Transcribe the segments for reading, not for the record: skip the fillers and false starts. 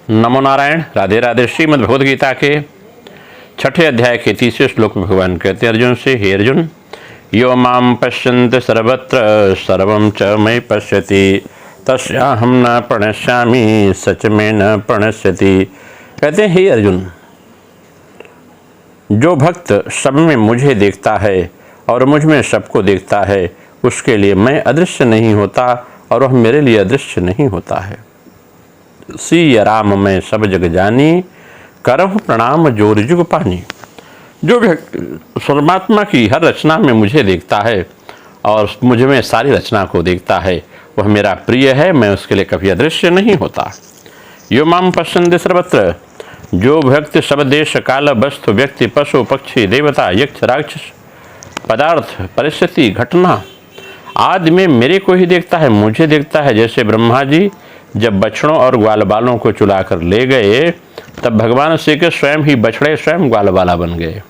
नमो नारायण। राधे राधे। श्रीमद् भगवद गीता के 6ठे अध्याय के 30वें श्लोक में भगवान कहते हैं अर्जुन से, हे अर्जुन, यो माम पश्यन्ति सर्वत्र सर्वं च मयि पश्यति तस्याहं न प्रणश्यामि सच में न प्रणश्यति। कहते हैं, हे अर्जुन, जो भक्त सब में मुझे देखता है और मुझ में सबको देखता है, उसके लिए मैं अदृश्य नहीं होता और वह मेरे लिए अदृश्य नहीं होता है। सी राम मैं सब जग जानी, करहु प्रणाम जोर जुग पानी। जो व्यक्ति परमात्मा की हर रचना में मुझे देखता है और मुझ में सारी रचना को देखता है, वह मेरा प्रिय है, मैं उसके लिए कभी अदृश्य नहीं होता। यो माम पश्यन्ति सर्वत्र, जो भक्त सब देश काल वस्तु व्यक्ति पशु पक्षी देवता यक्ष राक्षस पदार्थ परिस्थिति घटना आदि में मेरे को ही देखता है, मुझे देखता है। जैसे ब्रह्मा जी जब बछड़ों और ग्वाल बालों को चुला कर ले गए, तब भगवान श्री कृष्ण स्वयं ही बछड़े स्वयं ग्वाल बाला बन गए।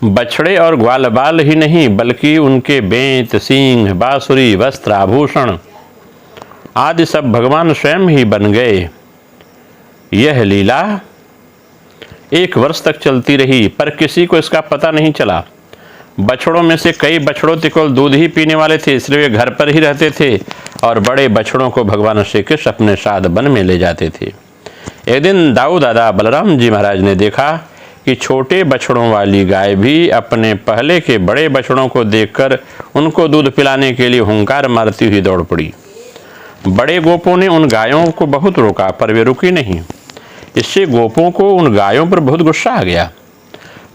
बछड़े और ग्वाल बाल ही नहीं, बल्कि उनके बेंत सींग बांसुरी वस्त्र आभूषण आदि सब भगवान स्वयं ही बन गए। यह लीला 1 वर्ष तक चलती रही, पर किसी को इसका पता नहीं चला। बछड़ों में से कई बछड़ों केवल दूध ही पीने वाले थे, इसलिए वे घर पर ही रहते थे और बड़े बछड़ों को भगवान श्री कृष्ण अपने साथ वन में ले जाते थे। एक दिन दाऊ दादा बलराम जी महाराज ने देखा कि छोटे बछड़ों वाली गाय भी अपने पहले के बड़े बछड़ों को देखकर उनको दूध पिलाने के लिए हुंकार मारती हुई दौड़ पड़ी। बड़े गोपों ने उन गायों को बहुत रोका, पर वे रुकी नहीं। इससे गोपों को उन गायों पर बहुत गुस्सा आ गया,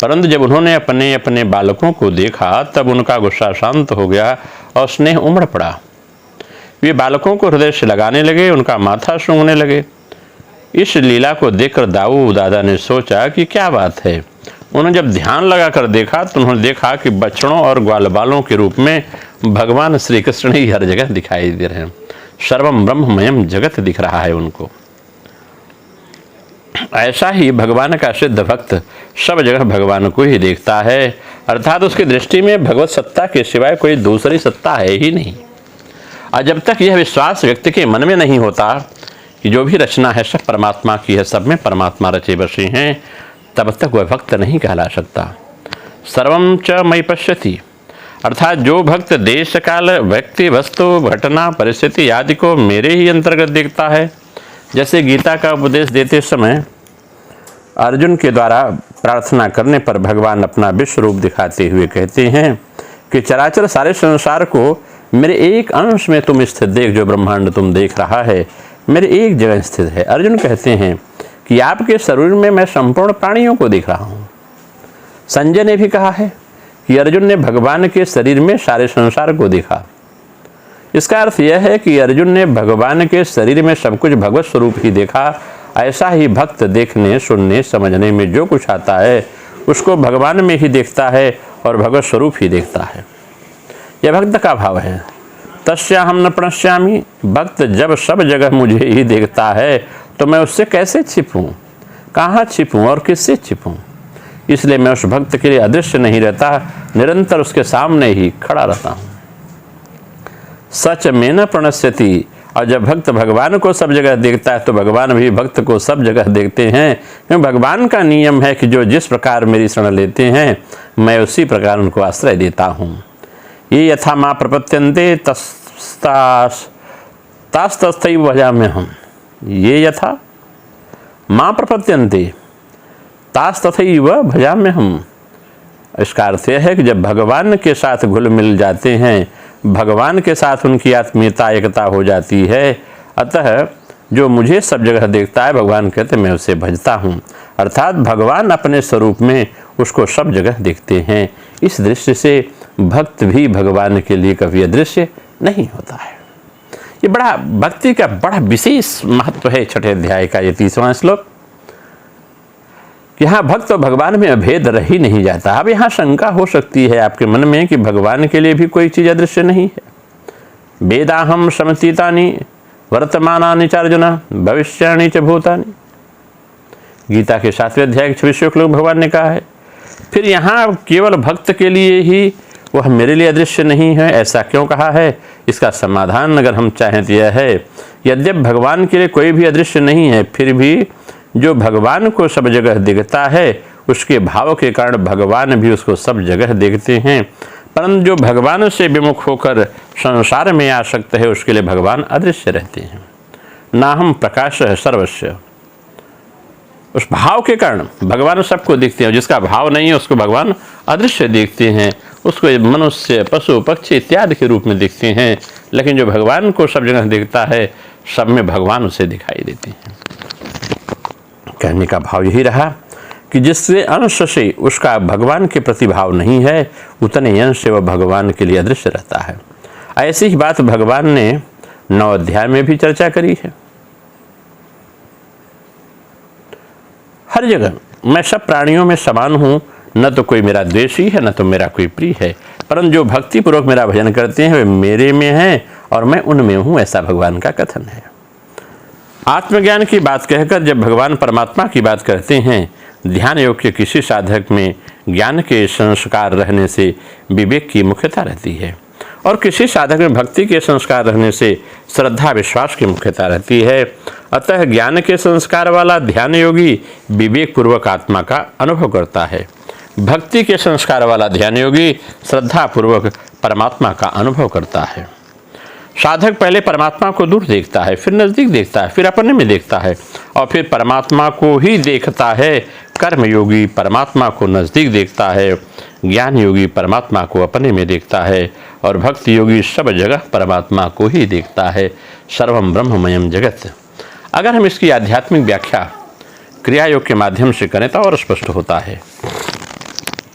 परंतु जब उन्होंने अपने अपने बालकों को देखा तब उनका गुस्सा शांत हो गया और स्नेह उमड़ पड़ा। वे बालकों को हृदय से लगाने लगे, उनका माथा सूंघने लगे। इस लीला को देखकर दाऊ दादा ने सोचा कि क्या बात है। उन्होंने जब ध्यान लगाकर देखा तो उन्होंने देखा कि बछड़ों और ग्वाल बालों के रूप में भगवान श्री कृष्ण ही हर जगह दिखाई दे रहे हैं। सर्वम ब्रह्ममयम जगत दिख रहा है उनको। ऐसा ही भगवान का सिद्ध भक्त सब जगह भगवान को ही देखता है, अर्थात उसकी दृष्टि में भगवत सत्ता के सिवाय कोई दूसरी सत्ता है ही नहीं। और जब तक यह विश्वास व्यक्ति के मन में नहीं होता कि जो भी रचना है सब परमात्मा की है, सब में परमात्मा रचे बसे हैं, तब तक वह भक्त नहीं कहला सकता। सर्वं च मयि पश्यति, अर्थात जो भक्त देश काल व्यक्ति वस्तु घटना परिस्थिति आदि को मेरे ही अंतर्गत देखता है। जैसे गीता का उपदेश देते समय अर्जुन के द्वारा प्रार्थना करने पर भगवान अपना विश्व रूप दिखाते हुए कहते हैं कि चराचर सारे संसार को मेरे एक अंश में तुम स्थित देख, जो ब्रह्मांड तुम देख रहा है मेरे एक जगह स्थित है। अर्जुन कहते हैं कि आपके शरीर में मैं संपूर्ण प्राणियों को देख रहा हूँ। संजय ने भी कहा है कि अर्जुन ने भगवान के शरीर में सारे संसार को देखा। इसका अर्थ यह है कि अर्जुन ने भगवान के शरीर में सब कुछ भगवत स्वरूप ही देखा। ऐसा ही भक्त देखने सुनने समझने में जो कुछ आता है उसको भगवान में ही देखता है और भगवत स्वरूप ही देखता है। यह भक्त का भाव है। तस्याहं न प्रणश्यामि, भक्त जब सब जगह मुझे ही देखता है तो मैं उससे कैसे छिपूं, कहाँ छिपूं और किससे छिपूं। इसलिए मैं उस भक्त के लिए अदृश्य नहीं रहता, निरंतर उसके सामने ही खड़ा रहता हूँ। सच में न प्रणश्यति, और जब भक्त भगवान को सब जगह देखता है तो भगवान भी भक्त को सब जगह देखते हैं, क्योंकि भगवान का नियम है कि जो जिस प्रकार मेरी शरण लेते हैं मैं उसी प्रकार उनको आश्रय देता हूँ। ये यथा माँ प्रपत्यन्ते तस्तैव भजाम्यहम्, ये यथा माँ प्रपत्यन्ते तथैव भजाम्यहम्। इसका अर्थ यह है कि जब भगवान के साथ घुल मिल जाते हैं, भगवान के साथ उनकी आत्मीयता एकता हो जाती है, अतः जो मुझे सब जगह देखता है भगवान कहते मैं उसे भजता हूँ। अर्थात भगवान अपने स्वरूप में उसको सब जगह देखते हैं। इस दृष्टि से भक्त भी भगवान के लिए कभी अदृश्य नहीं होता है। ये बड़ा भक्ति का बड़ा विशेष महत्व है 6ठे अध्याय का ये 30वां श्लोक। यहाँ भक्त और भगवान में अभेद रह ही नहीं जाता। अब यहाँ शंका हो सकती है आपके मन में कि भगवान के लिए भी कोई चीज़ अदृश्य नहीं है। वेदाहम समतीतानि वर्तमानानि च अर्जुन भविष्याणि च भूतानि, गीता के 7वें अध्याय के 26वें श्लोक भगवान ने कहा है। फिर यहाँ केवल भक्त के लिए ही वह मेरे लिए अदृश्य नहीं है, ऐसा क्यों कहा है? इसका समाधान अगर हम चाहें तो यह है यद्यप भगवान के लिए कोई भी अदृश्य नहीं है, फिर भी जो भगवान को सब जगह दिखता है उसके भाव के कारण भगवान भी उसको सब जगह देखते हैं। परंतु जो भगवान से विमुख होकर संसार में आसक्त है उसके लिए भगवान अदृश्य रहते हैं। नाहम प्रकाश है सर्वस्व, उस भाव के कारण भगवान सबको दिखते हैं। जिसका भाव नहीं है उसको भगवान अदृश्य देखते हैं, उसको मनुष्य पशु पक्षी इत्यादि के रूप में देखते हैं। लेकिन जो भगवान को सब जगह देखता है सब में भगवान उसे दिखाई देते हैं। कहने का भाव यही रहा कि जिससे अंश से उसका भगवान के प्रति भाव नहीं है उतने अंश से वह भगवान के लिए अदृश्य रहता है। ऐसी ही बात भगवान ने 9 अध्याय में भी चर्चा करी है। हर जगह मैं सब प्राणियों में समान हूँ, न तो कोई मेरा द्वेषी है न तो मेरा कोई प्रिय है, परंतु जो भक्तिपूर्वक मेरा भजन करते हैं वे मेरे में हैं और मैं उनमें हूँ, ऐसा भगवान का कथन है। आत्मज्ञान की बात कहकर जब भगवान परमात्मा की बात करते हैं, ध्यान योग के किसी साधक में ज्ञान के संस्कार रहने से विवेक की मुख्यता रहती है और किसी साधक में भक्ति के संस्कार रहने से श्रद्धा विश्वास की मुख्यता रहती है। अतः ज्ञान के संस्कार वाला ध्यान योगी विवेक पूर्वक आत्मा का अनुभव करता है, भक्ति के संस्कार वाला ध्यान योगी श्रद्धा पूर्वक परमात्मा का अनुभव करता है। साधक पहले परमात्मा को दूर देखता है, फिर नजदीक देखता है, फिर अपने में देखता है और फिर परमात्मा को ही देखता है। कर्म योगी परमात्मा को नजदीक देखता है, ज्ञान योगी परमात्मा को अपने में देखता है और भक्ति योगी सब जगह परमात्मा को ही देखता है। सर्वम ब्रह्ममयम जगत। अगर हम इसकी आध्यात्मिक व्याख्या क्रिया योग के माध्यम से करें तो और स्पष्ट होता है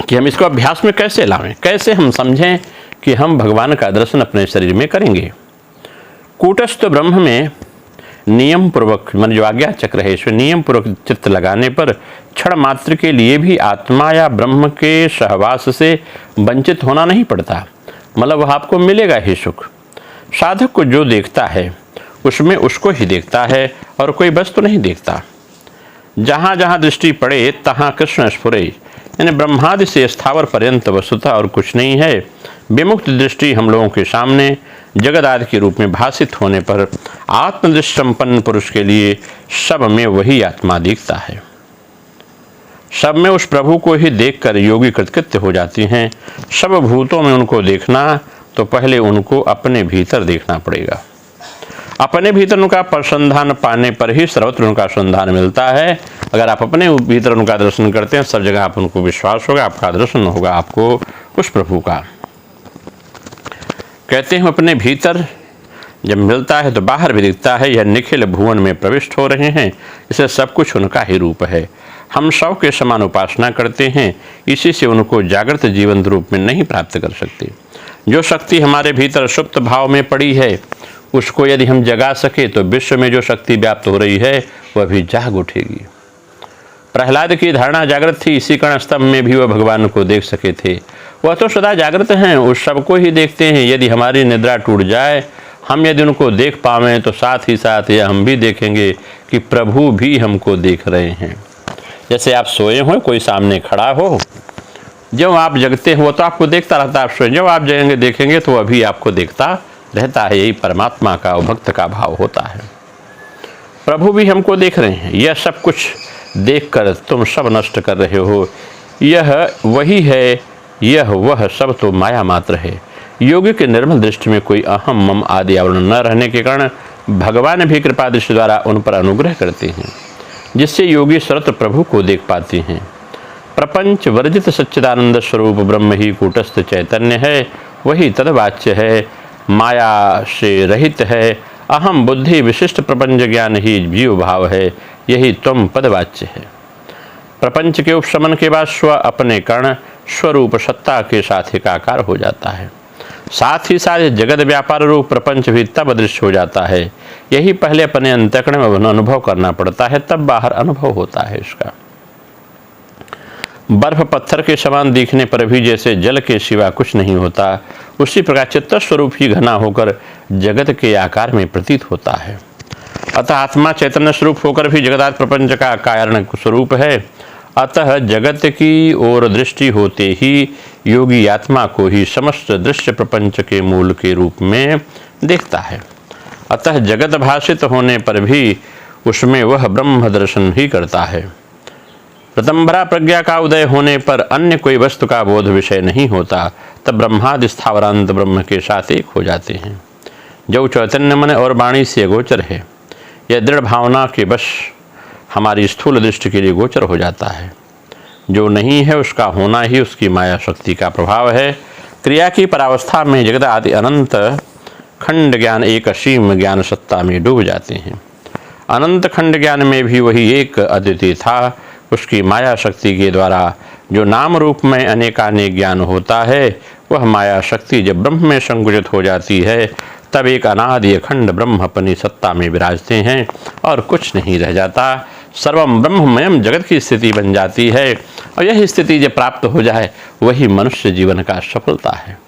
कि हम इसको अभ्यास में कैसे लावें, कैसे हम समझें कि हम भगवान का दर्शन अपने शरीर में करेंगे। कूटस्थ ब्रह्म में नियम पूर्वक मन जो आज्ञा चक्र है इसमें नियम पूर्वक चित्त लगाने पर क्षण मात्र के लिए भी आत्मा या ब्रह्म के सहवास से वंचित होना नहीं पड़ता, मतलब वह आपको मिलेगा ही सुख। साधक को जो देखता है उसमें उसको ही देखता है और कोई वस्तु नहीं देखता। जहाँ जहाँ दृष्टि पड़े तहाँ कृष्ण स्फुरे, यानी ब्रह्मादि से स्थावर पर्यंत वस्तुतः और कुछ नहीं है। विमुक्त दृष्टि हम लोगों के सामने जगत आदि के रूप में भाषित होने पर आत्मदृष्टि संपन्न पुरुष के लिए सब में वही आत्मा दिखता है। सब में उस प्रभु को ही देखकर योगी कृतकृत्य हो जाती हैं। सब भूतों में उनको देखना तो पहले उनको अपने भीतर देखना पड़ेगा। अपने भीतर उनका प्रसंधान पाने पर ही सर्वत्र उनका संधान मिलता है। अगर आप अपने भीतर उनका दर्शन करते हैं सब जगह आप उनको विश्वास होगा, आपका दर्शन होगा आपको उस प्रभु का। कहते हैं अपने भीतर जब मिलता है तो बाहर भी दिखता है। यह निखिल भुवन में प्रविष्ट हो रहे हैं, इसे सब कुछ उनका ही रूप है। हम सब के समान उपासना करते हैं, इसी से उनको जागृत जीवन रूप में नहीं प्राप्त कर सकते। जो शक्ति हमारे भीतर सुप्त भाव में पड़ी है उसको यदि हम जगा सके तो विश्व में जो शक्ति व्याप्त हो रही है वह भी जाग उठेगी। प्रहलाद की धारणा जागृत थी, इसी कारण स्तंभ में भी वह भगवान को देख सके थे। वह तो सदा जागृत हैं, उस सबको ही देखते हैं। यदि हमारी निद्रा टूट जाए, हम यदि उनको देख पावें तो साथ ही साथ यह हम भी देखेंगे कि प्रभु भी हमको देख रहे हैं। जैसे आप सोए हो, कोई सामने खड़ा हो, जब आप जगते हो तो आपको देखता रहता है, आप सोए जब आप जगेंगे देखेंगे तो वह भी आपको देखता रहता है। यही परमात्मा का भक्त का भाव होता है। प्रभु भी हमको देख रहे हैं। यह सब कुछ देखकर तुम सब नष्ट कर रहे हो, यह वही है, यह वह सब तो माया मात्र है। योगी के निर्मल दृष्टि में कोई अहम मम आदि आवरण न रहने के कारण भगवान भी कृपा दृष्टि द्वारा उन पर अनुग्रह करते हैं, जिससे योगी सर्वत्र प्रभु को देख पाते हैं। प्रपंच वर्जित सच्चिदानंद स्वरूप ब्रह्म ही कूटस्थ चैतन्य है, वही तदवाच्य है, माया से रहित है। अहम बुद्धि विशिष्ट प्रपंच ज्ञान ही जीव भाव है, यही त्वम पदवाच्य है। प्रपंच के उपशमन के बाद स्व अपने कर्ण स्वरूप सत्ता के साथ एकाकार हो जाता है। साथ ही साथ जगत व्यापार रूप प्रपंच भी तब अदृश्य हो जाता है। यही पहले अपने अंतःकरण में अनुभव करना पड़ता है, तब बाहर अनुभव होता है इसका। बर्फ पत्थर के समान दिखने पर भी जैसे जल के सिवा कुछ नहीं होता, उसी प्रकार चित्त स्वरूप ही घना होकर जगत के आकार में प्रतीत होता है। अतः आत्मा चैतन्य स्वरूप होकर भी जगदात प्रपंच का कारण स्वरूप है। अतः जगत की ओर दृष्टि होते ही योगी आत्मा को ही समस्त दृश्य प्रपंच के मूल के रूप में देखता है। अतः जगत भाषित होने पर भी उसमें वह ब्रह्म दर्शन ही करता है। प्रतंभरा प्रज्ञा का उदय होने पर अन्य कोई वस्तु का बोध विषय नहीं होता, तब ब्रह्मादि स्थावरांत ब्रह्म के साथ एक हो जाते हैं। जो चैतन्य मन और वाणी से गोचर है, यह दृढ़ भावना के वश हमारी स्थूल दृष्टि के लिए गोचर हो जाता है। जो नहीं है उसका होना ही उसकी माया शक्ति का प्रभाव है। क्रिया की परावस्था में जगत आदि अनंत खंड ज्ञान एक असीम ज्ञान सत्ता में डूब जाते हैं। अनंत खंड ज्ञान में भी वही एक अद्वितीय था। उसकी माया शक्ति के द्वारा जो नाम रूप में अनेकानेक ज्ञान होता है, वह माया शक्ति जब ब्रह्म में संकुचित हो जाती है, तब एक अनादि अखंड ब्रह्म अपनी सत्ता में विराजते हैं और कुछ नहीं रह जाता। सर्वम ब्रह्ममयम जगत की स्थिति बन जाती है। और यह स्थिति जब प्राप्त हो जाए, वही मनुष्य जीवन का सफलता है।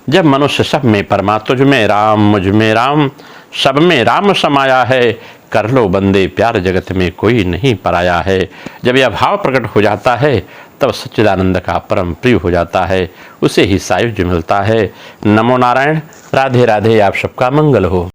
जब मनुष्य सब में परमा, तुझ में राम मुझ में राम, सब में राम समाया है, कर लो बंदे प्यार जगत में कोई नहीं पराया है। जब यह भाव प्रकट हो जाता है, तब सच्चिदानंद का परम प्रिय हो जाता है, उसे ही सायुज्य मिलता है। नमो नारायण। राधे राधे। आप सबका मंगल हो।